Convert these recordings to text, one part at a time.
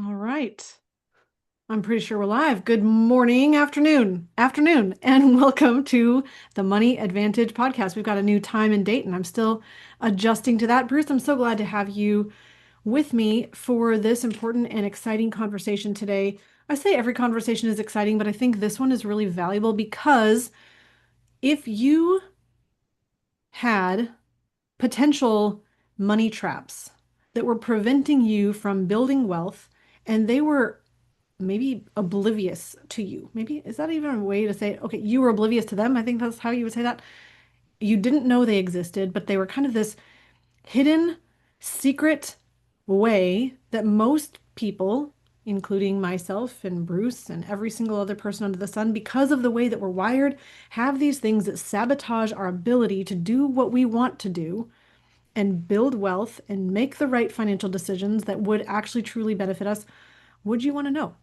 All right. I'm pretty sure we're live. Good morning, afternoon, and welcome to the Money Advantage podcast. We've got a new time and date, and I'm still adjusting to that. Bruce, I'm so glad to have you with me for this important and exciting conversation today. I say every conversation is exciting, but I think this one is really valuable because if you had potential money traps that were preventing you from building wealth and they were maybe oblivious to you. Maybe is that even a way to say it? Okay, you were oblivious to them. I think that's how you would say that. You didn't know they existed, but they were kind of this hidden, secret way that most people, including myself and Bruce and every single other person under the sun, because of the way that we're wired, have these things that sabotage our ability to do what we want to do and build wealth and make the right financial decisions that would actually truly benefit us. Would you want to know?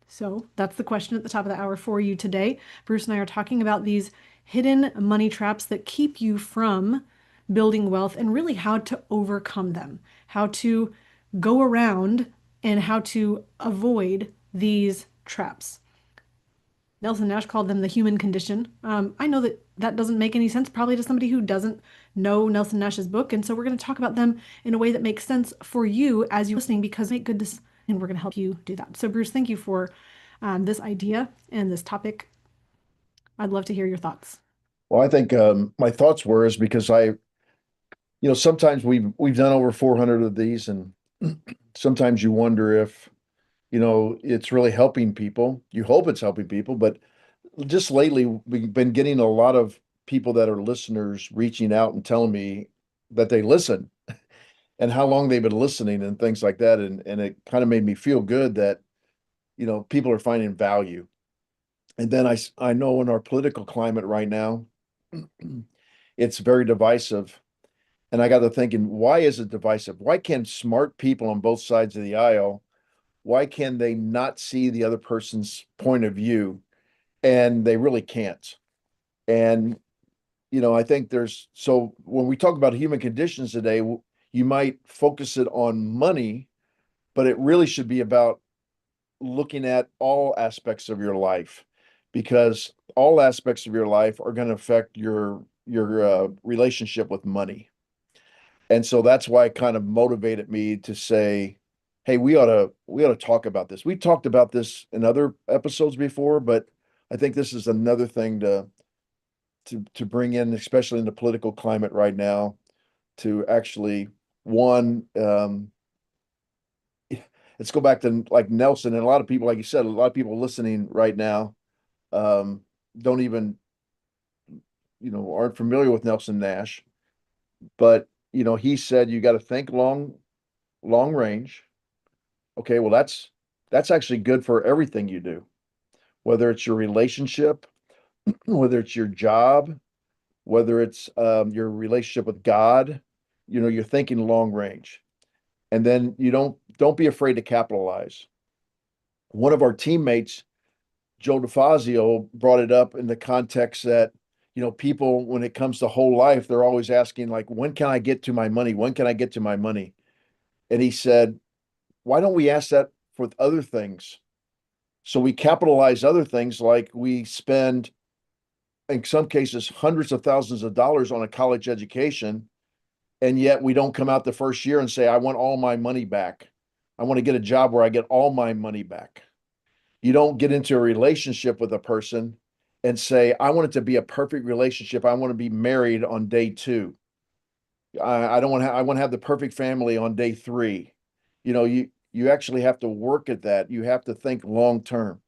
So that's the question at the top of the hour for you today. Bruce and I are talking about these hidden money traps that keep you from building wealth and really how to overcome them, how to go around and how to avoid these traps. Nelson Nash called them the human condition. I know that that doesn't make any sense probably to somebody who doesn't know Nelson Nash's book. And so we're going to talk about them in a way that makes sense for you as you're listening because make good decisions and we're going to help you do that. So Bruce, thank you for this idea and this topic. I'd love to hear your thoughts. Well, I think my thoughts were is because sometimes we've done over 400 of these, and sometimes you wonder if, it's really helping people. You hope it's helping people, but just lately we've been getting a lot of people that are listeners reaching out and telling me that they listen and how long they've been listening and things like that, and it kind of made me feel good that, people are finding value. And then I know in our political climate right now, it's very divisive. And I got to thinking, why is it divisive? Why can smart people on both sides of the aisle, why can they not see the other person's point of view? And they really can't. And, I think so when we talk about human conditions today, you might focus it on money, but it really should be about looking at all aspects of your life because all aspects of your life are going to affect your relationship with money. And so that's why it kind of motivated me to say, hey, we ought to talk about this. We talked about this in other episodes before, but I think this is another thing to bring in, especially in the political climate right now, to actually one let's go back to like Nelson and a lot of people, like you said, a lot of people listening right now um, don't even aren't familiar with Nelson Nash, but he said you got to think long range. Okay, well that's actually good for everything you do, whether it's your relationship, whether it's your job, whether it's your relationship with God. You're thinking long range, and then you don't be afraid to capitalize. One of our teammates, Joe DeFazio, brought it up in the context that people, when it comes to whole life, they're always asking like, when can I get to my money? When can I get to my money? And he said, why don't we ask that for other things? So we capitalize other things like we spend, in some cases, hundreds of thousands of dollars on a college education, and yet we don't come out the first year and say, I want all my money back. I want to get a job where I get all my money back. You don't get into a relationship with a person and say, I want it to be a perfect relationship. I want to be married on day two. I don't want to I want to have the perfect family on day three. You actually have to work at that. You have to think long term.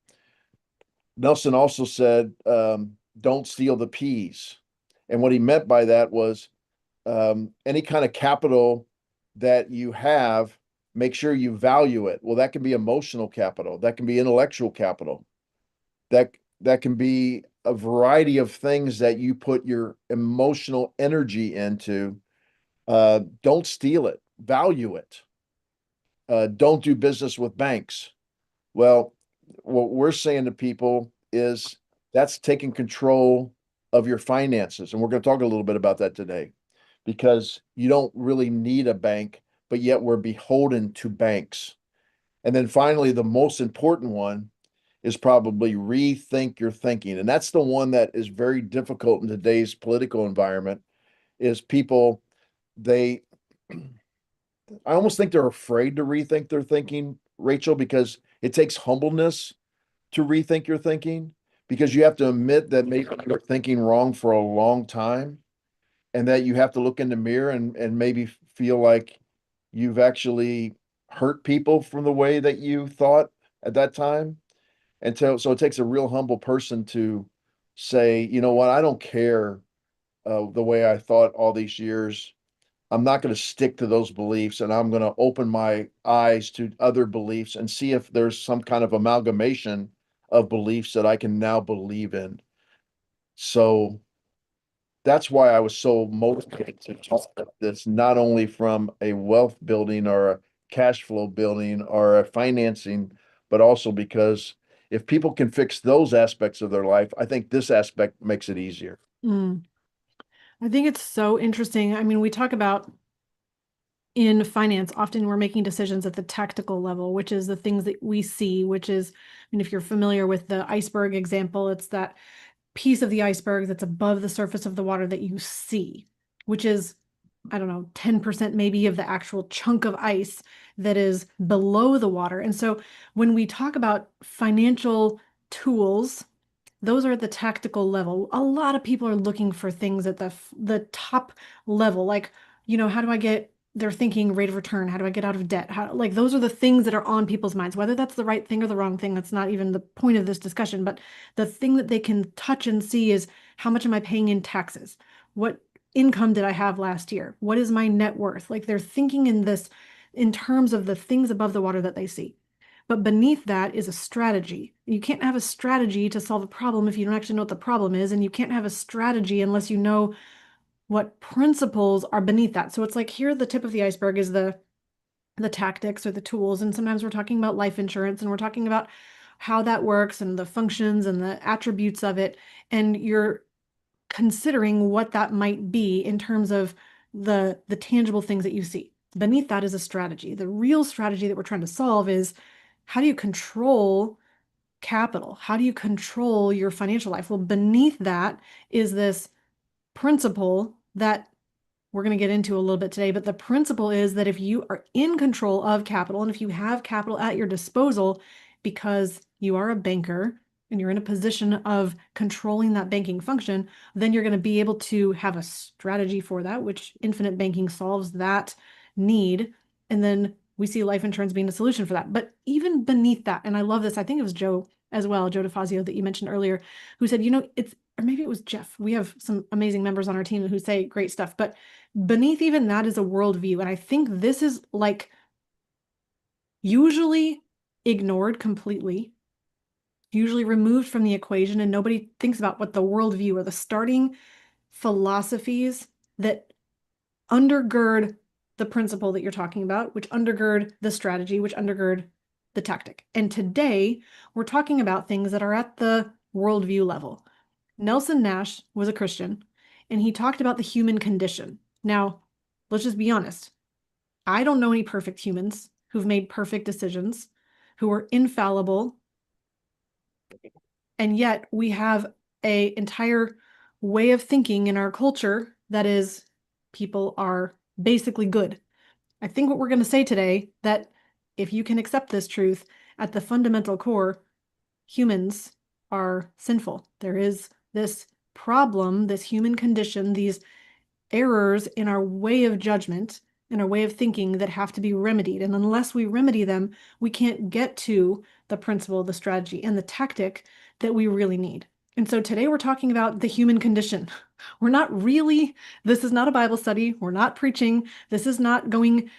Nelson also said, don't steal the peas. And what he meant by that was any kind of capital that you have, make sure you value it. Well, that can be emotional capital, that can be intellectual capital, that can be a variety of things that you put your emotional energy into. Don't steal it, value it. Don't do business with banks. Well, what we're saying to people is that's taking control of your finances. And we're going to talk a little bit about that today because you don't really need a bank, but yet we're beholden to banks. And then finally, the most important one is probably rethink your thinking. And that's the one that is very difficult in today's political environment is people, they, I almost think they're afraid to rethink their thinking, Rachel, because it takes humbleness to rethink your thinking, because you have to admit that maybe you're thinking wrong for a long time and that you have to look in the mirror and maybe feel like you've actually hurt people from the way that you thought at that time. And so it takes a real humble person to say, you know what, I don't care the way I thought all these years. I'm not going to stick to those beliefs and I'm going to open my eyes to other beliefs and see if there's some kind of amalgamation of beliefs that I can now believe in. So that's why I was so motivated to talk about this, not only from a wealth building or a cash flow building or a financing, but also because if people can fix those aspects of their life, I think this aspect makes it easier. Mm. I think it's so interesting. I mean, we talk about in finance, often we're making decisions at the tactical level, which is the things that we see, which is, I mean, if you're familiar with the iceberg example, it's that piece of the iceberg that's above the surface of the water that you see, which is, I don't know, 10% maybe of the actual chunk of ice that is below the water. And so when we talk about financial tools, those are at the tactical level. A lot of people are looking for things at the top level, like, how do I get, they're thinking rate of return, how do I get out of debt? How, like, those are the things that are on people's minds, whether that's the right thing or the wrong thing, that's not even the point of this discussion. But the thing that they can touch and see is, how much am I paying in taxes? What income did I have last year? What is my net worth? Like, they're thinking in this, in terms of the things above the water that they see. But beneath that is a strategy. You can't have a strategy to solve a problem if you don't actually know what the problem is, and you can't have a strategy unless you know what principles are beneath that. So it's like, here the tip of the iceberg is the tactics or the tools, and sometimes we're talking about life insurance and we're talking about how that works and the functions and the attributes of it, and you're considering what that might be in terms of the tangible things that you see. Beneath that is a strategy. The real strategy that we're trying to solve is, how do you control capital? How do you control your financial life? Well, beneath that is this principle that we're going to get into a little bit today, but the principle is that if you are in control of capital and if you have capital at your disposal because you are a banker and you're in a position of controlling that banking function, then you're going to be able to have a strategy for that, which infinite banking solves that need. And then we see life insurance being a solution for that. But even beneath that, and I love this, I think it was Joe as well, Joe DeFazio that you mentioned earlier, who said, it's, or maybe it was Jeff. We have some amazing members on our team who say great stuff, but beneath even that is a worldview. And I think this is like usually ignored completely, usually removed from the equation, and nobody thinks about what the worldview or the starting philosophies that undergird the principle that you're talking about, which undergird the strategy, which undergird the tactic. And today we're talking about things that are at the worldview level. Nelson Nash was a Christian, and he talked about the human condition. Now, let's just be honest. I don't know any perfect humans who've made perfect decisions, who are infallible, and yet we have an entire way of thinking in our culture that is, people are basically good. I think what we're going to say today, that if you can accept this truth, at the fundamental core, humans are sinful. There is this problem, this human condition, these errors in our way of judgment, in our way of thinking that have to be remedied. And unless we remedy them, we can't get to the principle, the strategy, and the tactic that we really need. And so today we're talking about the human condition. We're not really, this is not a Bible study. We're not preaching. This is not going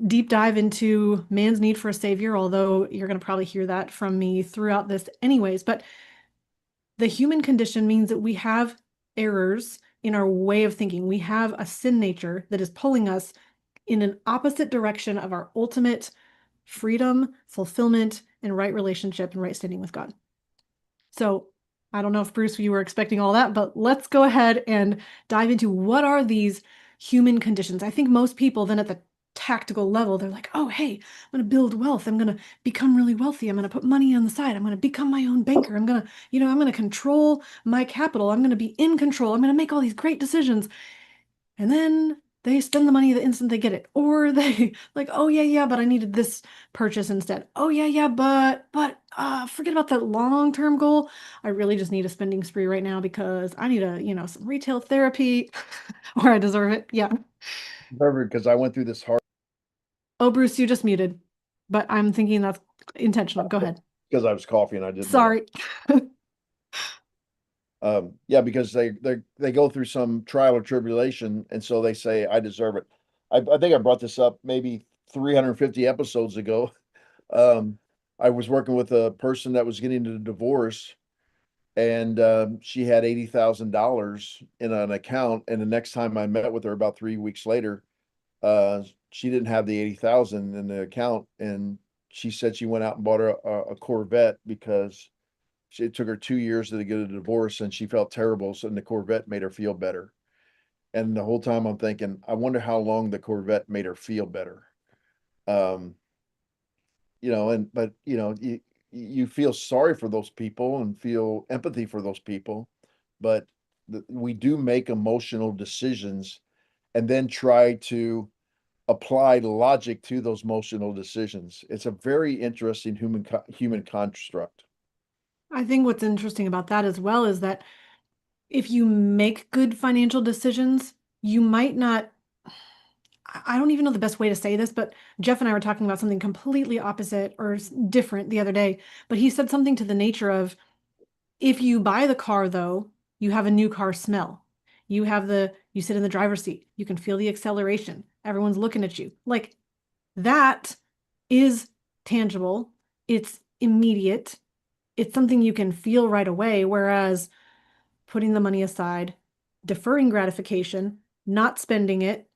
deep dive into man's need for a savior, although you're going to probably hear that from me throughout this anyways. But the human condition means that we have errors in our way of thinking. We have a sin nature that is pulling us in an opposite direction of our ultimate freedom, fulfillment, and right relationship and right standing with God. So I don't know if Bruce, you were expecting all that, but let's go ahead and dive into what are these human conditions. I think most people then at the tactical level, they're like, oh, hey, I'm going to build wealth. I'm going to become really wealthy. I'm going to put money on the side. I'm going to become my own banker. I'm going to, I'm going to control my capital. I'm going to be in control. I'm going to make all these great decisions. And then they spend the money the instant they get it. Or they like, oh yeah, yeah, but I needed this purchase instead. Oh yeah, yeah, but forget about that long-term goal. I really just need a spending spree right now because I need some retail therapy or I deserve it. Yeah. Remember, because I went through this hard Oh, Bruce, you just muted. But I'm thinking that's intentional. Go ahead. because I was coughing and I didn't know. Sorry. Yeah, because they go through some trial or tribulation, and so they say, I deserve it. I think I brought this up maybe 350 episodes ago. Um, I was working with a person that was getting a divorce, and she had $80,000 in an account. And the next time I met with her about 3 weeks later, she didn't have the 80,000 in the account, and she said she went out and bought her a Corvette because it took her 2 years to get a divorce, and she felt terrible. So, and the Corvette made her feel better. And the whole time I'm thinking, I wonder how long the Corvette made her feel better. Um, you feel sorry for those people and feel empathy for those people, but we do make emotional decisions and then try to apply logic to those emotional decisions. It's a very interesting human construct. I think what's interesting about that as well is that if you make good financial decisions, you might not. I don't even know the best way to say this, but Jeff and I were talking about something completely opposite or different the other day. But he said something to the nature of if you buy the car, though, you have a new car smell. You sit in the driver's seat, you can feel the acceleration. Everyone's looking at you. Like that is tangible, it's immediate, it's something you can feel right away. Whereas putting the money aside, deferring gratification, not spending it,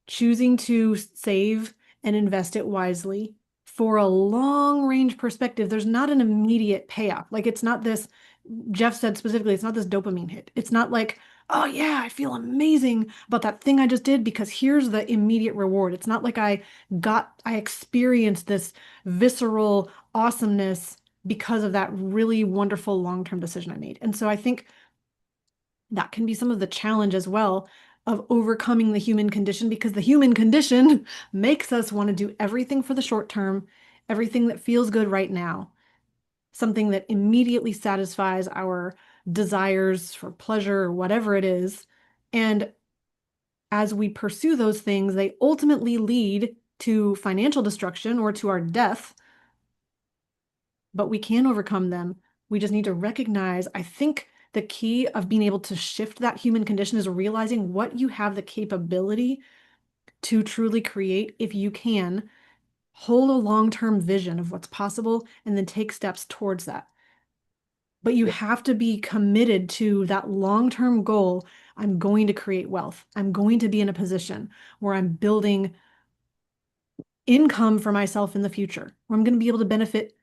choosing to save and invest it wisely for a long range perspective, there's not an immediate payoff. Like it's not this, Jeff said specifically, it's not this dopamine hit. It's not like, oh yeah, I feel amazing about that thing I just did because here's the immediate reward. It's not like I experienced this visceral awesomeness because of that really wonderful long-term decision I made. And so I think that can be some of the challenge as well of overcoming the human condition because the human condition makes us want to do everything for the short term, everything that feels good right now, something that immediately satisfies our desires for pleasure or whatever it is. And as we pursue those things, they ultimately lead to financial destruction or to our death, but we can overcome them. We just need to recognize, I think the key of being able to shift that human condition is realizing what you have the capability to truly create if you can hold a long-term vision of what's possible and then take steps towards that. But you have to be committed to that long-term goal. I'm going to create wealth. I'm going to be in a position where I'm building income for myself in the future, where I'm going to be able to benefit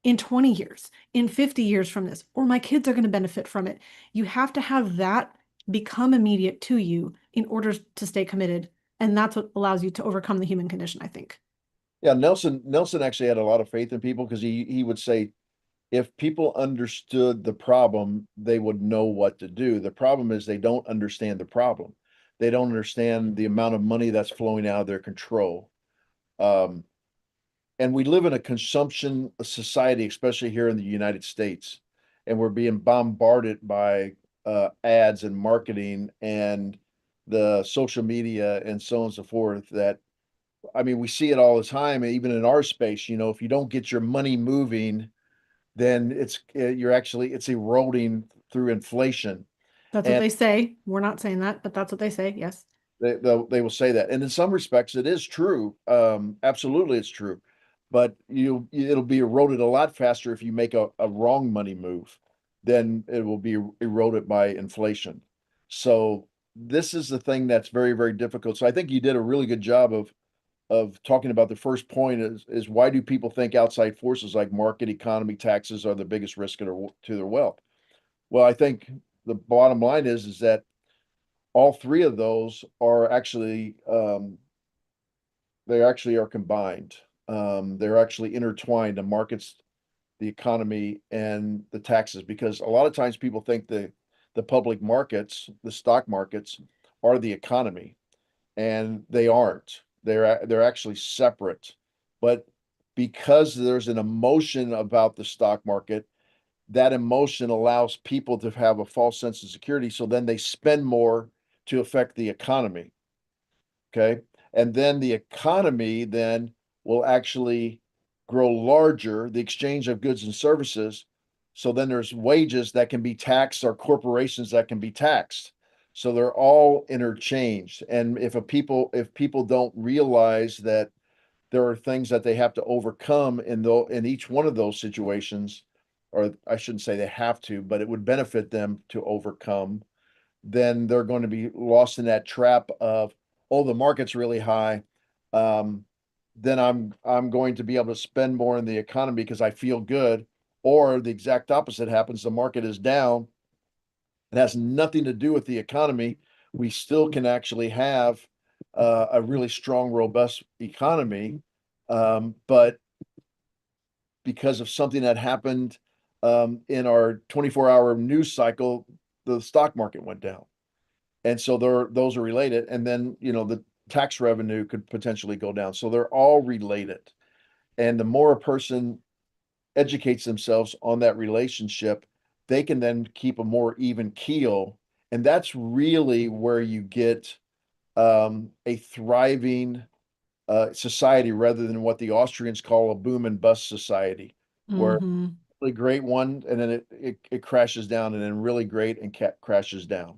in 20 years, in 50 years from this, or my kids are going to benefit from it. You have to have that become immediate to you in order to stay committed. And that's what allows you to overcome the human condition, I think. Yeah, Nelson actually had a lot of faith in people because he would say if people understood the problem, they would know what to do. The problem is they don't understand the problem. They don't understand the amount of money that's flowing out of their control. Um, and we live in a consumption society, especially here in the United States, and we're being bombarded by ads and marketing and the social media and so on and so forth. That I mean, we see it all the time, even in our space. You know, if you don't get your money moving, then it's eroding through inflation. That's what And they say. We're not saying that, but that's what they say. Yes. they will say that. And in some respects, it is true. Absolutely, it's true. But it'll be eroded a lot faster if you make a wrong money move than it will be eroded by inflation. So this is the thing that's very, very difficult. So I think you did a really good job of talking about the first point is why do people think outside forces like market, economy, taxes are the biggest risk to their wealth? Well, I think the bottom line is that all three of those are actually they actually are combined. They're actually intertwined, the markets, the economy, and the taxes, because a lot of times people think the public markets, the stock markets, are the economy, and they aren't. They're actually separate. But because there's an emotion about the stock market, that emotion allows people to have a false sense of security. So then they spend more to affect the economy. Okay. And then the economy then will actually grow larger, the exchange of goods and services. So then there's wages that can be taxed or corporations that can be taxed. So they're all interchanged. And if people don't realize that there are things that they have to overcome in each one of those situations, or I shouldn't say they have to, but it would benefit them to overcome, then they're going to be lost in that trap of, oh, the market's really high. Um, then I'm going to be able to spend more in the economy because I feel good. Or the exact opposite happens, the market is down. It has nothing to do with the economy. We still can actually have a really strong, robust economy, but because of something that happened in our 24-hour news cycle, the stock market went down. And so those are related. And then, the tax revenue could potentially go down. So they're all related. And the more a person educates themselves on that relationship, they can then keep a more even keel. And that's really where you get a thriving society, rather than what the Austrians call a boom and bust society, where Hmm. really great one and then it crashes down, and then really great and crashes down.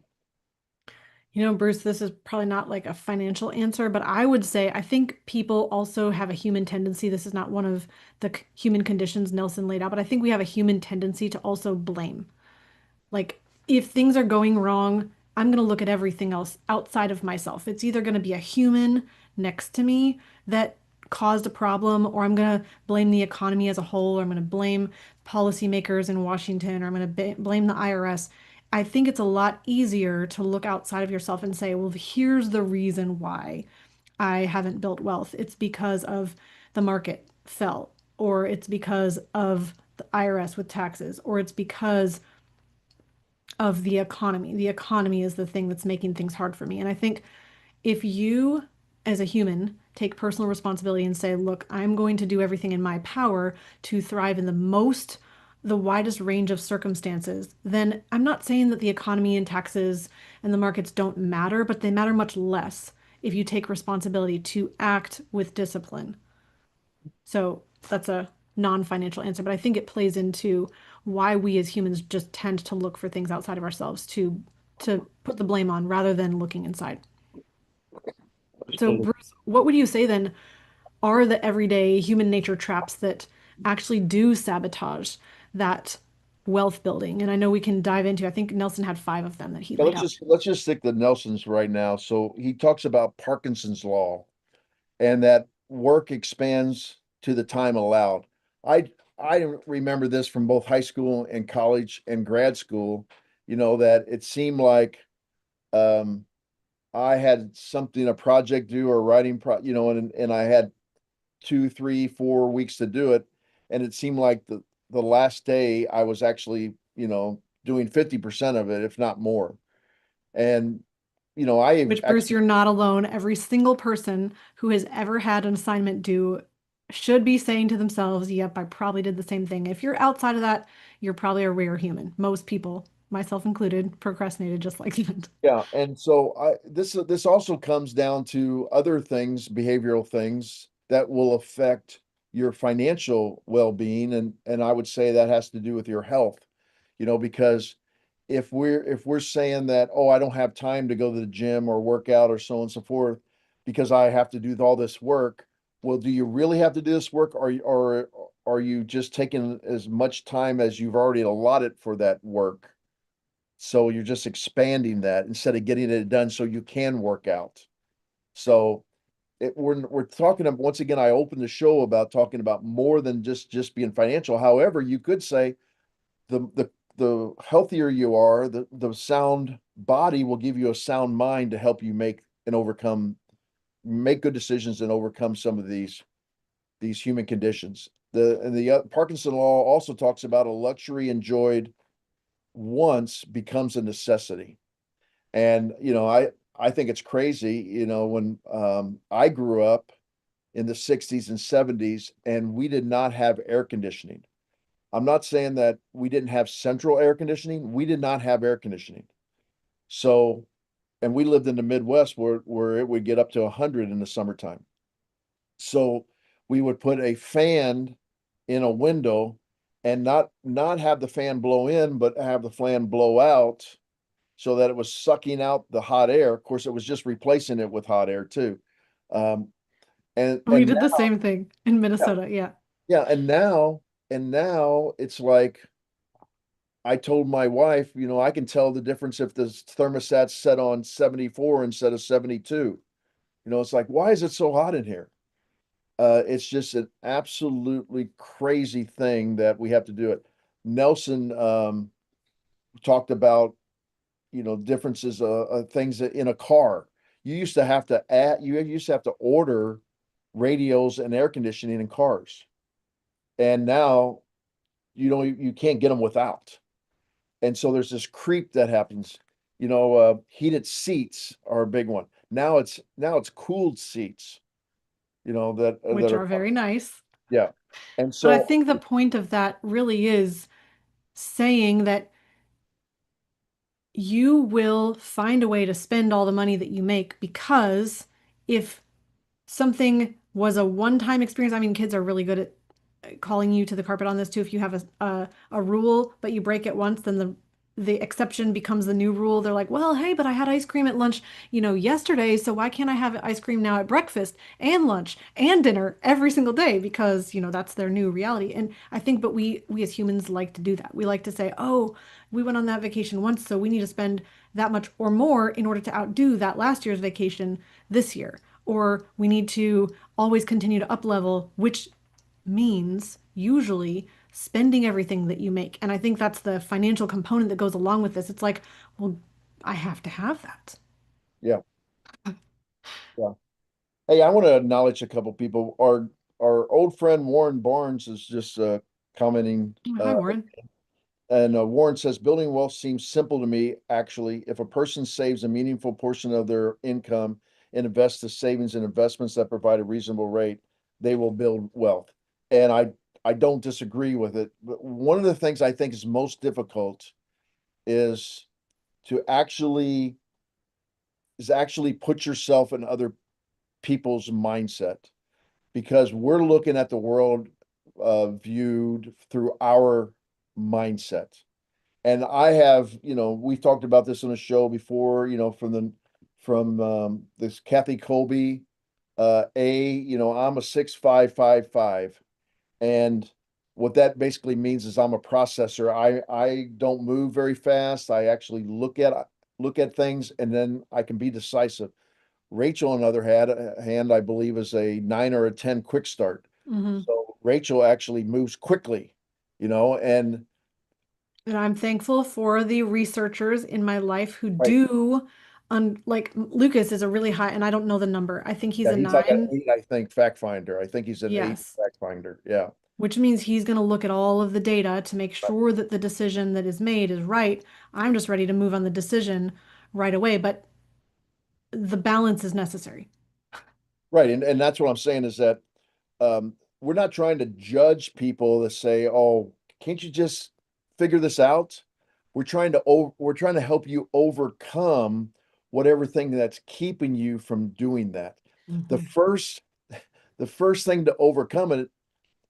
Bruce, this is probably not like a financial answer, but I would say I think people also have a human tendency. This is not one of the human conditions Nelson laid out, but I think we have a human tendency to also blame. Like, if things are going wrong, I'm going to look at everything else outside of myself. It's either going to be a human next to me that caused a problem, or I'm going to blame the economy as a whole, or I'm going to blame policymakers in Washington, or I'm going to blame the IRS. I think it's a lot easier to look outside of yourself and say, well, here's the reason why I haven't built wealth. It's because of the market fell, or it's because of the IRS with taxes, or it's because of the economy. The economy is the thing that's making things hard for me. And I think if you, as a human, take personal responsibility and say, look, I'm going to do everything in my power to thrive in the widest range of circumstances, then I'm not saying that the economy and taxes and the markets don't matter, but they matter much less if you take responsibility to act with discipline. So that's a non-financial answer, but I think it plays into why we as humans just tend to look for things outside of ourselves to put the blame on rather than looking inside. So Bruce, what would you say then are the everyday human nature traps that actually do sabotage that wealth building? And I know we can dive into, I think Nelson had five of them that he Yeah, laid out. let's just stick to Nelson's right now. So he talks about Parkinson's law, and that work expands to the time allowed. I I remember this from both high school and college and grad school, that it seemed like um I had something, a project due or writing and I had 2, 3, 4 weeks to do it. And it seemed like the last day I was actually, doing 50% of it, if not more. And, I Which, Bruce, actually, you're not alone. Every single person who has ever had an assignment due should be saying to themselves, yep, I probably did the same thing. If you're outside of that, you're probably a rare human. Most people, myself included, procrastinated just like that. yeah. And so this also comes down to other things, behavioral things that will affect your financial well-being. And I would say that has to do with your health, because if we're saying that, oh, I don't have time to go to the gym or work out or so on and so forth because I have to do all this work. Well, do you really have to do this work, or are you just taking as much time as you've already allotted for that work? So you're just expanding that instead of getting it done so you can work out. So we're talking about, once again, I opened the show about talking about more than just being financial. However, you could say the healthier you are, the sound body will give you a sound mind to help you make and overcome make good decisions and overcome some of these human conditions. The Parkinson law also talks about a luxury enjoyed once becomes a necessity. And I think it's crazy, when I grew up in the 60s and 70s and we did not have air conditioning. I'm not saying that we didn't have central air conditioning. We did not have air conditioning. So, and we lived in the Midwest where it would get up to 100 in the summertime. So we would put a fan in a window and not have the fan blow in, but have the fan blow out so that it was sucking out the hot air. Of course, it was just replacing it with hot air too. Um, and We and did the now, same thing in yeah, Minnesota. Yeah. yeah, and now it's like I told my wife, I can tell the difference if the thermostat's set on 74 instead of 72. It's like, why is it so hot in here? It's just an absolutely crazy thing that we have to do it. Nelson talked about, differences things in a car. You used to have to order radios and air conditioning in cars, and now you can't get them without. And so there's this creep that happens. Heated seats are a big one. Now it's cooled seats. That Which are are very nice. yeah. And But I so think the point of that really is saying that you will find a way to spend all the money that you make because if something was a one-time experience, I mean, kids are really good at calling you to the carpet on this too. If you have a rule, but you break it once, then the exception becomes the new rule. They're like, well, hey, but I had ice cream at lunch, yesterday, so why can't I have ice cream now at breakfast and lunch and dinner every single day? Because, that's their new reality. And I think, but we as humans like to do that. We like to say, oh, we went on that vacation once, so we need to spend that much or more in order to outdo that last year's vacation this year. Or we need to always continue to up level, which means usually spending everything that you make. And I think that's the financial component that goes along with this. It's like, well, I have to have that. yeah, yeah. Hey, I want to acknowledge a couple people. Our old friend Warren Barnes is just commenting. Oh, hi, Warren. And Warren says, building wealth seems simple to me, actually. If a person saves a meaningful portion of their income and invests the savings in investments that provide a reasonable rate, they will build wealth. And I don't disagree with it. But one of the things I think is most difficult is to actually put yourself in other people's mindset because we're looking at the world viewed through our mindset. And I have, we've talked about this on the show before, from this Kathy Colby, I'm a 6'5", 5'5", and what that basically means is I'm a processor. I don't move very fast. I actually look at things and then I can be decisive. Rachel, on the other hand, I believe is a 9 or a 10 quick start. Hmm. So Rachel actually moves quickly, and And I'm thankful for the researchers in my life who right. do, like Lucas is a really high, and I don't know the number. I think he's Yeah, a he's like an 9. 8, I think, fact finder. I think he's an 8 Yes. fact finder. Yeah. Which means he's going to look at all of the data to make Right. sure that the decision that is made is right. I'm just ready to move on the decision right away, but the balance is necessary. Right. And that's what I'm saying is that we're not trying to judge people that say, "Oh, can't you just figure this out?" We're trying to help you overcome whatever thing that's keeping you from doing that. The Mhm. first the first thing to overcome it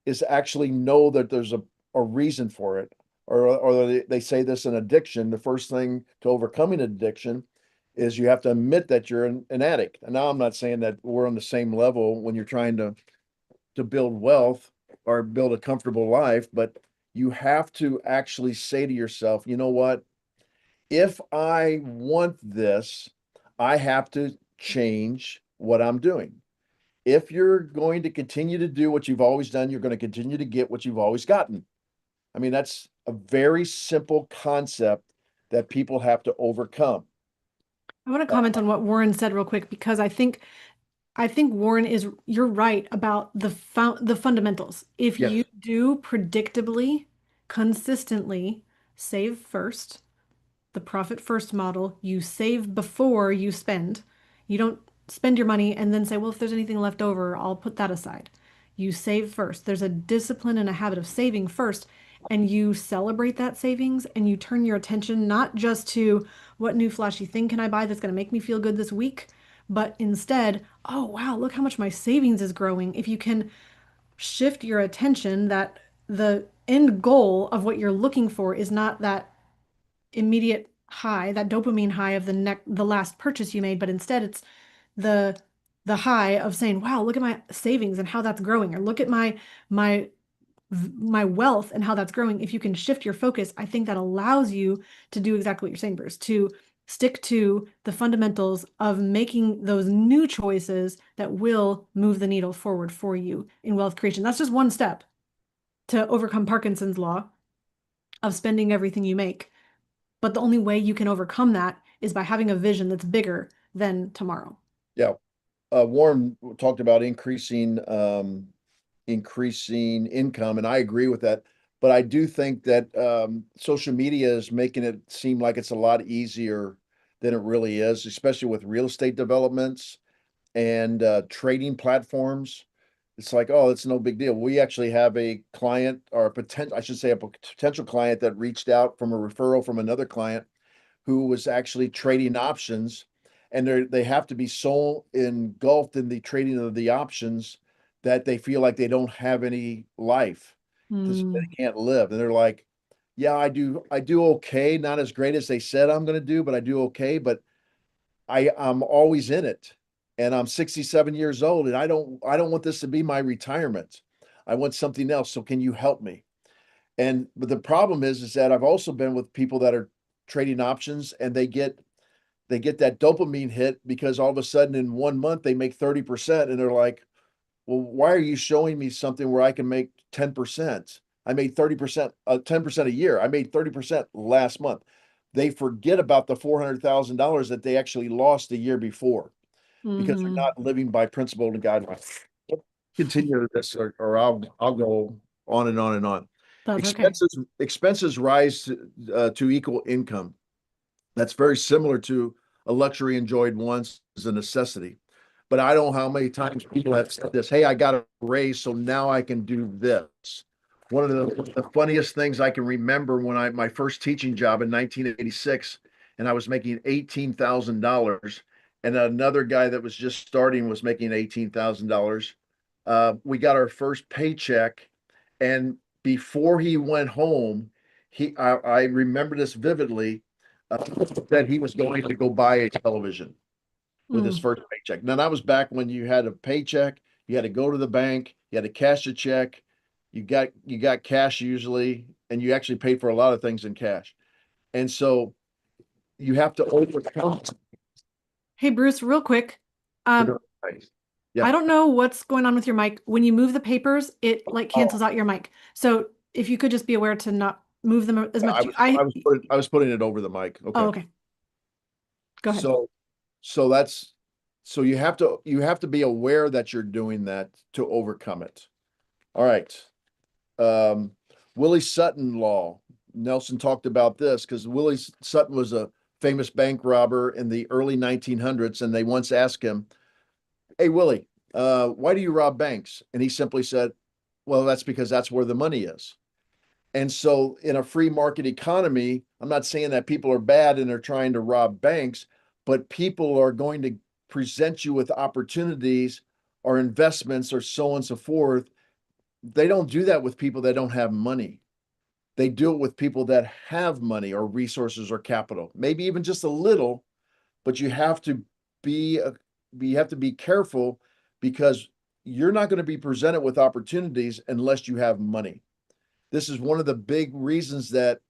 is actually know that there's a reason for it. Or they say this in addiction. The first thing to overcoming addiction is you have to admit that you're an addict. And now I'm not saying that we're on the same level when you're trying to build wealth or build a comfortable life, but you have to actually say to yourself, you know what? If I want this, I have to change what I'm doing. If you're going to continue to do what you've always done, you're going to continue to get what you've always gotten. I mean, that's a very simple concept that people have to overcome. I want to comment on what Warren said real quick because I think I think Warren is, you're right about the fundamentals. If you Yes. do predictably, consistently save first, the profit first model, you save before you spend. You don't spend your money and then say, well, if there's anything left over, I'll put that aside. You save first. There's a discipline and a habit of saving first, and you celebrate that savings and you turn your attention not just to what new flashy thing can I buy that's going to make me feel good this week, but instead, oh, wow, look how much my savings is growing. If you can shift your attention that the end goal of what you're looking for is not that immediate high, that dopamine high of the last purchase you made, but instead it's the the high of saying, "Wow, look at my savings and how that's growing," or look at my my wealth and how that's growing. If you can shift your focus, I think that allows you to do exactly what you're saying, Bruce, to stick to the fundamentals of making those new choices that will move the needle forward for you in wealth creation. That's just one step to overcome Parkinson's law of spending everything you make. But the only way you can overcome that is by having a vision that's bigger than tomorrow. Yeah. Warren talked about increasing income, and I agree with that. But I do think that social media is making it seem like it's a lot easier than it really is, especially with real estate developments and trading platforms. It's like, oh, it's no big deal. We actually have a client or a potential, I should say, a potential client that reached out from a referral from another client who was actually trading options, and they have to be so engulfed in the trading of the options that they feel like they don't have any life, Mm, they can't live. And they're like, yeah, I do okay, not as great as they said I'm going to do, but I do okay. But I'm always in it, and I'm 67 years old, and I don't want this to be my retirement. I want something else. So can you help me? And but the problem is that I've also been with people that are trading options, and they get that dopamine hit because all of a sudden in 1 month they make 30%, and they're like, well, why are you showing me something where I can make 10%? I made 30%, 10% a year. I made 30% last month. They forget about the $400,000 that they actually lost the year before because they're hmm. not living by principle and guidelines. Continue this, or I'll go on and on and on. That's okay. Expenses rise to equal income. That's very similar to a luxury enjoyed once as a necessity. But I don't know how many times people have said this, hey, I got a raise, so now I can do this. One of the funniest things I can remember when my first teaching job in 1986, and I was making $18,000, and another guy that was just starting was making $18,000. We got our first paycheck, and before he went home, I remember this vividly, that he was going to go buy a television with his Mm. first paycheck. Now that was back when you had a paycheck, you had to go to the bank, you had to cash a check, you got cash usually, and you actually paid for a lot of things in cash. And so you have to overcome. Hey, Bruce, real quick. Um, Yeah. I don't know what's going on with your mic. When you move the papers, it like cancels Oh, out your mic. So if you could just be aware to not move them as I much. was I was putting I was putting it over the mic. Oh, Okay. okay. Go ahead. So so that's so you have to be aware that you're doing that to overcome it. All right. Um, Willie Sutton law. Nelson talked about this because Willie Sutton was a famous bank robber in the early 1900s, and they once asked him, "Hey Willie, why do you rob banks?" And he simply said, "Well, that's because that's where the money is." And so, in a free market economy, I'm not saying that people are bad and they're trying to rob banks, but people are going to present you with opportunities or investments or so on and so forth. They don't do that with people that don't have money. They do it with people that have money or resources or capital, maybe even just a little, but be you have to be careful because you're not going to be presented with opportunities unless you have money. This is one of the big reasons that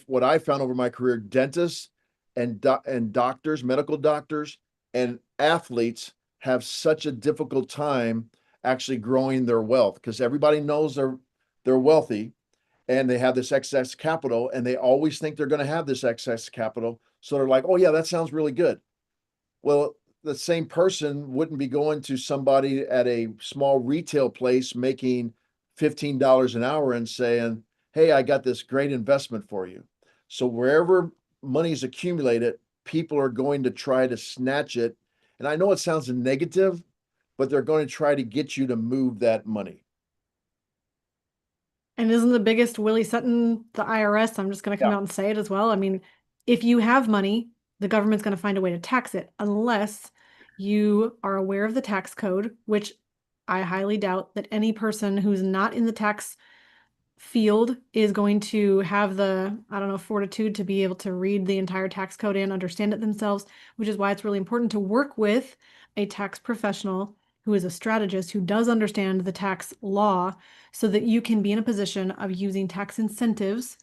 what I found over my career, dentists and doctors, medical doctors and athletes have such a difficult time actually growing their wealth because everybody knows they're wealthy and they have this excess capital and they always think they're going to have this excess capital. So they're like, oh, yeah, that sounds really good. Well, the same person wouldn't be going to somebody at a small retail place making $15 an hour and saying, "Hey, I got this great investment for you." So wherever money is accumulated, people are going to try to snatch it. And I know it sounds negative, but they're going to try to get you to move that money. And isn't the biggest Willie Sutton the IRS? I'm just going to come Yeah. out and say it as well. I mean, if you have money, the government's going to find a way to tax it unless you are aware of the tax code, which I highly doubt that any person who's not in the tax field is going to have the, I don't know, fortitude to be able to read the entire tax code and understand it themselves, which is why it's really important to work with a tax professional who is a strategist who does understand the tax law so that you can be in a position of using tax incentives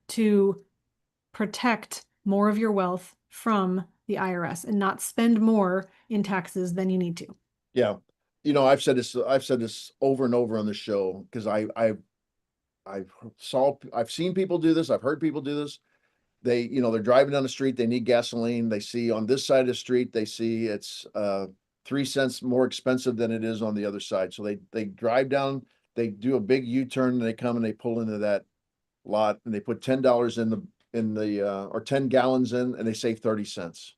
to protect more of your wealth from the IRS and not spend more in taxes than you need to. Yeah. I've said this over and over on the show because I've seen people do this. I've heard people do this. They're driving down the street. They need gasoline. They see on this side of the street, they see it's 3 cents more expensive than it is on the other side. So they drive down, they do a big U-turn, and they come and they pull into that lot and they put $10 in the or 10 gallons in, and they save 30 cents.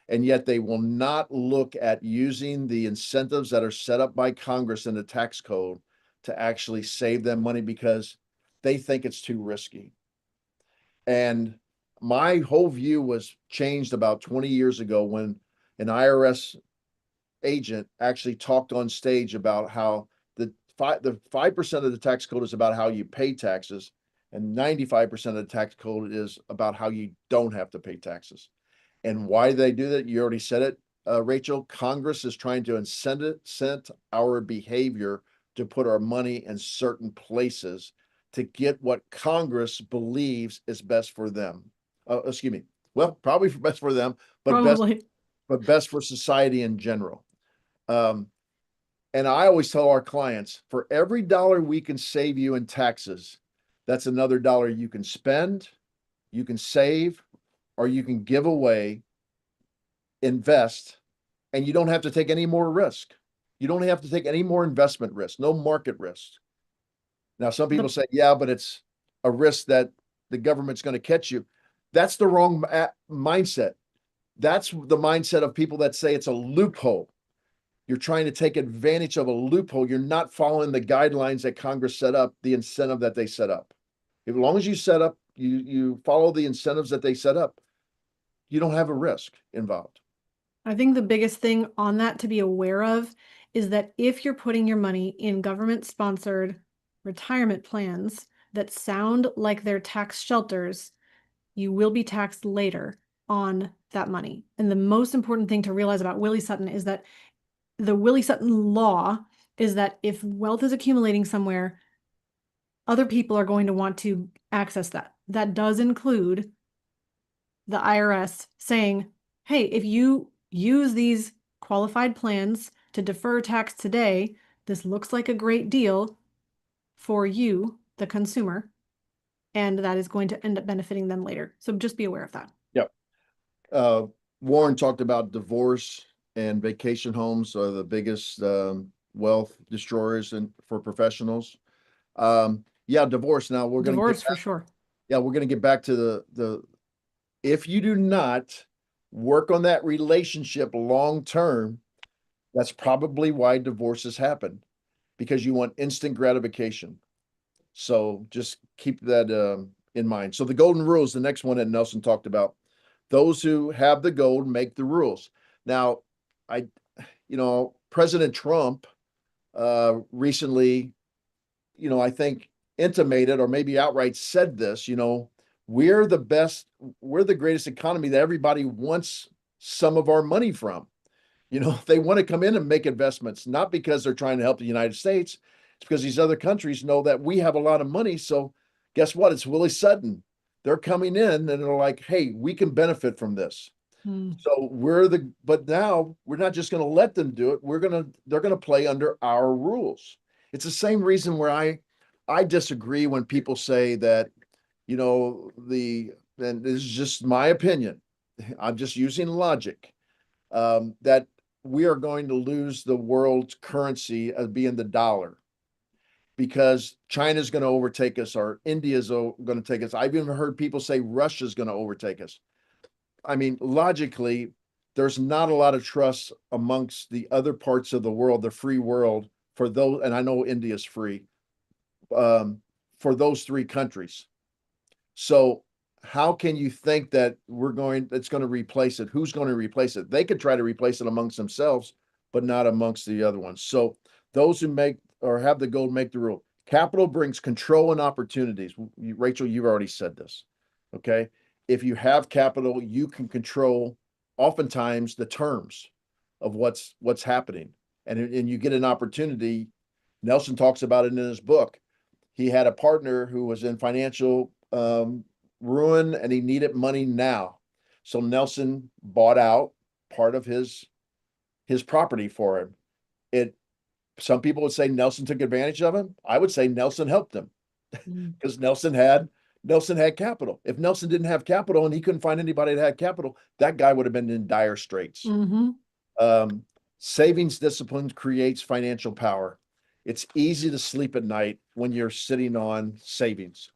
And yet they will not look at using the incentives that are set up by Congress in the tax code to actually save them money because they think it's too risky. And my whole view was changed about 20 years ago when an IRS agent actually talked on stage about how the 5% of the tax code is about how you pay taxes, and 95% of the tax code is about how you don't have to pay taxes. And why they do that, you already said it, Rachel. Congress is trying to incent our behavior to put our money in certain places to get what Congress believes is best for them. Excuse me. Well, probably for best for them, but Probably. best for society in general. Um, and I always tell our clients, for every dollar we can save you in taxes, that's another dollar you can spend, you can save, or you can give away, invest, and you don't have to take any more risk. You don't have to take any more investment risk, no market risk. Now, some people The say, yeah, but it's a risk that the government's going to catch you. That's the wrong mindset. That's the mindset of people that say it's a loophole. You're trying to take advantage of a loophole. You're not following the guidelines that Congress set up, the incentive that they set up. As long as you follow the incentives that they set up, you don't have a risk involved. I think the biggest thing on that to be aware of is that if you're putting your money in government-sponsored retirement plans that sound like they're tax shelters, you will be taxed later on that money. And the most important thing to realize about Willie Sutton is that the Willie Sutton law is that if wealth is accumulating somewhere, other people are going to want to access that. That does include the IRS saying, hey, if you use these qualified plans to defer tax today, this looks like a great deal for you, the consumer, and that is going to end up benefiting them later. So just be aware of that. Yep. Uh, Warren talked about divorce and vacation homes are the biggest wealth destroyers for professionals. Yeah, divorce. Now we're going to get Divorce for sure. yeah, we're going to get back to the if you do not work on that relationship long term, that's probably why divorces happen because you want instant gratification. So just keep that in mind. So the golden rule is the next one that Nelson talked about. Those who have the gold make the rules. Now, I, President Trump recently, I think intimated or maybe outright said this, we're the best, we're the greatest economy that everybody wants some of our money from. They want to come in and make investments, not because they're trying to help the United States. It's because these other countries know that we have a lot of money. So guess what? It's Willie Sutton. They're coming in and they're like, hey, we can benefit from this. Hmm. So but now we're not just going to let them do it. They're going to play under our rules. It's the same reason where I disagree when people say that, and this is just my opinion. I'm just using logic that we are going to lose the world's currency as being the dollar because China's going to overtake us or India's going to take us. I've even heard people say Russia's going to overtake us. I mean, logically, there's not a lot of trust amongst the other parts of the world, the free world, for those, and I know India's free, um, for those three countries. So how can you think that it's going to replace it? Who's going to replace it? They could try to replace it amongst themselves, but not amongst the other ones. So those who make or have the gold make the rule. Capital brings control and opportunities. Rachel, you've already said this. Okay. If you have capital, you can control oftentimes the terms of what's happening. And you get an opportunity. Nelson talks about it in his book. He had a partner who was in financial ruin and he needed money now. So Nelson bought out part of his property for him. It Some people would say Nelson took advantage of him. I would say Nelson helped him Mm. because Nelson had capital. If Nelson didn't have capital and he couldn't find anybody that had capital, that guy would have been in dire straits. Mm-hmm. Um, Savings discipline creates financial power. It's easy to sleep at night when you're sitting on savings.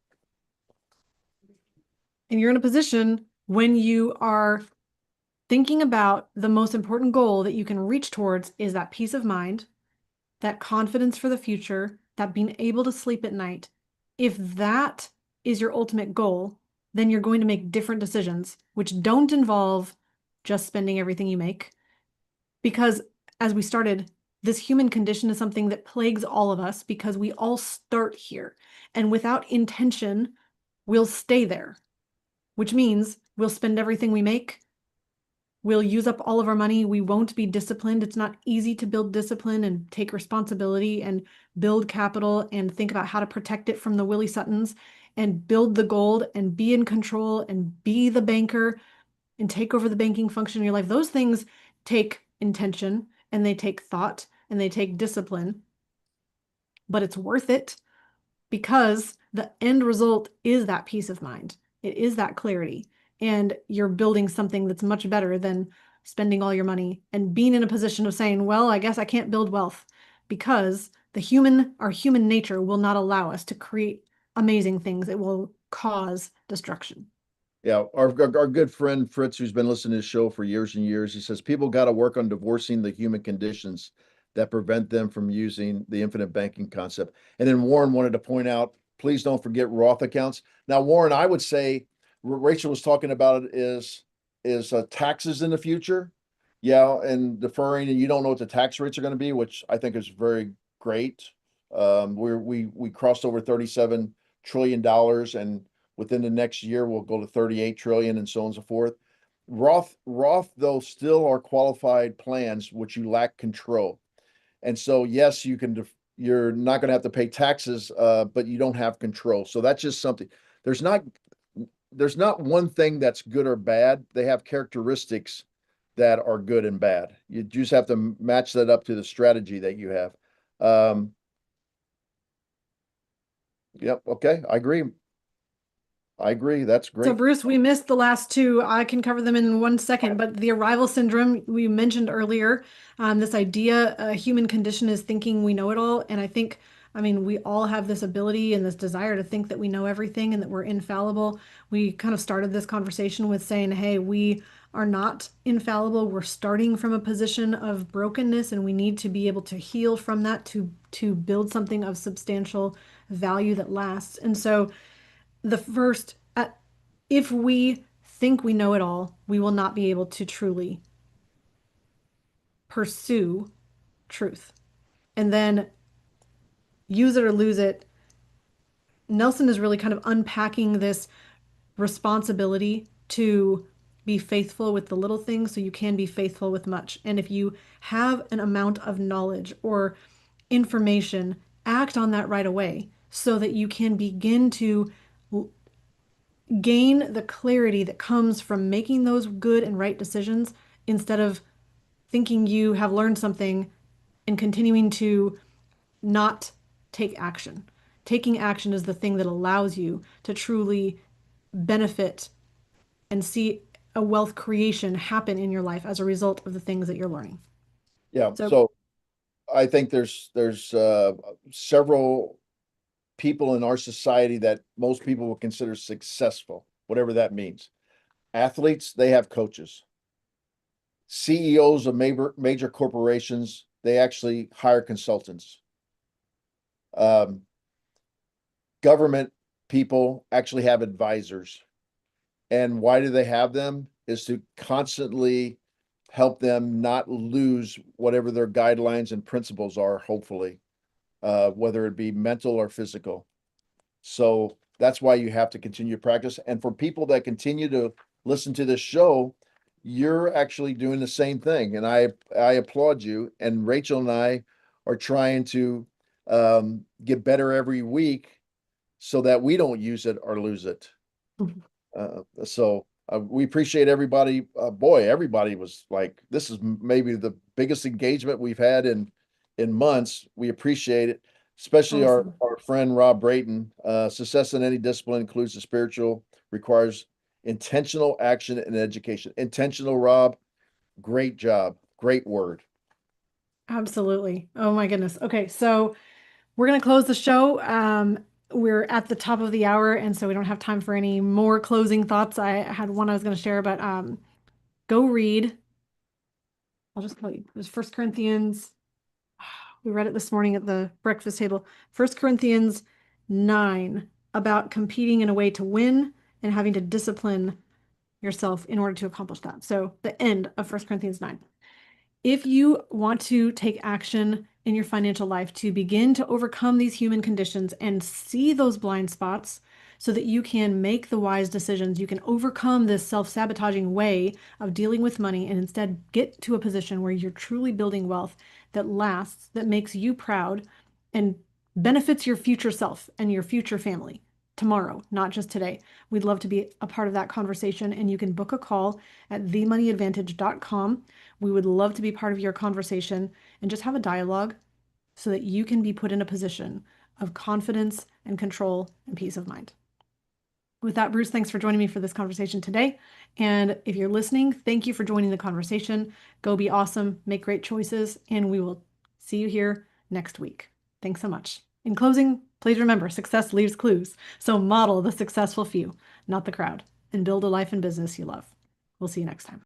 And you're in a position when you are thinking about the most important goal that you can reach towards is that peace of mind, that confidence for the future, that being able to sleep at night. If that is your ultimate goal, then you're going to make different decisions, which don't involve just spending everything you make. Because as we started, this human condition is something that plagues all of us because we all start here. And without intention, we'll stay there, which means we'll spend everything we make. We'll use up all of our money. We won't be disciplined. It's not easy to build discipline and take responsibility and build capital and think about how to protect it from the Willie Suttons and build the gold and be in control and be the banker and take over the banking function in your life. Those things take intention and they take thought and they take discipline, but it's worth it because the end result is that peace of mind. It is that clarity. And you're building something that's much better than spending all your money and being in a position of saying, well, I guess I can't build wealth because our human nature will not allow us to create amazing things. It will cause destruction. Yeah, our good friend Fritz, who's been listening to this show for years and years, he says people got to work on divorcing the human conditions that prevent them from using the infinite banking concept. And then Warren wanted to point out, please don't forget Roth accounts. Now, Warren, I would say Rachel was talking about it is taxes in the future. Yeah, and deferring, and you don't know what the tax rates are going to be, which I think is very great. We crossed over $37 trillion, and within the next year we'll go to 38 trillion and so on and so forth. Roth though still are qualified plans which you lack control. And so yes, you're not going to have to pay taxes, but you don't have control. So that's just something. There's not there's not one thing that's good or bad. They have characteristics that are good and bad. You just have to match that up to the strategy that you have. Um, yep. Okay. I agree. I agree. That's So, great. Bruce, we missed the last two. I can cover them in 1 second, but the arrival syndrome we mentioned earlier, this idea, a human condition is thinking we know it all. And I mean, we all have this ability and this desire to think that we know everything and that we're infallible. We kind of started this conversation with saying, hey, we are not infallible. We're starting from a position of brokenness, and we need to be able to heal from that to build something of substantial value that lasts. And so, the first, if we think we know it all, we will not be able to truly pursue truth. And then use it or lose it. Nelson is really kind of unpacking this responsibility to be faithful with the little things so you can be faithful with much. And if you have an amount of knowledge or information, act on that right away so that you can begin to gain the clarity that comes from making those good and right decisions instead of thinking you have learned something and continuing to not take action. Taking action is the thing that allows you to truly benefit and see a wealth creation happen in your life as a result of the things that you're learning. Yeah. So So I think there's several people in our society that most people would consider successful, whatever that means. Athletes, they have coaches. CEOs of major corporations, they actually hire consultants. Um, Government people actually have advisors. And why do they have them? Is to constantly help them not lose whatever their guidelines and principles are, hopefully, whether it be mental or physical. So that's why you have to continue to practice. And for people that continue to listen to this show, you're actually doing the same thing. And I applaud you. And Rachel and I are trying to get better every week so that we don't use it or lose it. So we appreciate everybody. Boy, everybody was like, this is maybe the biggest engagement we've had in months. We appreciate it, especially awesome. our friend Rob Brayton. Success in any discipline includes the spiritual, requires intentional action and education. Intentional, Rob. Great job. Great word. Absolutely. Oh my goodness. Okay, so we're going to close the show. We're at the top of the hour, and so we don't have time for any more closing thoughts. I had one I was going to share, but go read. I'll just tell you. There's First Corinthians. We read it this morning at the breakfast table. First Corinthians 9 about competing in a way to win and having to discipline yourself in order to accomplish that. So the end of First Corinthians 9. If you want to take action in your financial life to begin to overcome these human conditions and see those blind spots so that you can make the wise decisions, you can overcome this self-sabotaging way of dealing with money and instead get to a position where you're truly building wealth that lasts, that makes you proud and benefits your future self and your future family tomorrow, not just today. We'd love to be a part of that conversation, and you can book a call at themoneyadvantage.com. We would love to be part of your conversation and just have a dialogue so that you can be put in a position of confidence and control and peace of mind. With that, Bruce, thanks for joining me for this conversation today. And if you're listening, thank you for joining the conversation. Go be awesome, make great choices, and we will see you here next week. Thanks so much. In closing, please remember success leaves clues. So model the successful few, not the crowd, and build a life and business you love. We'll see you next time.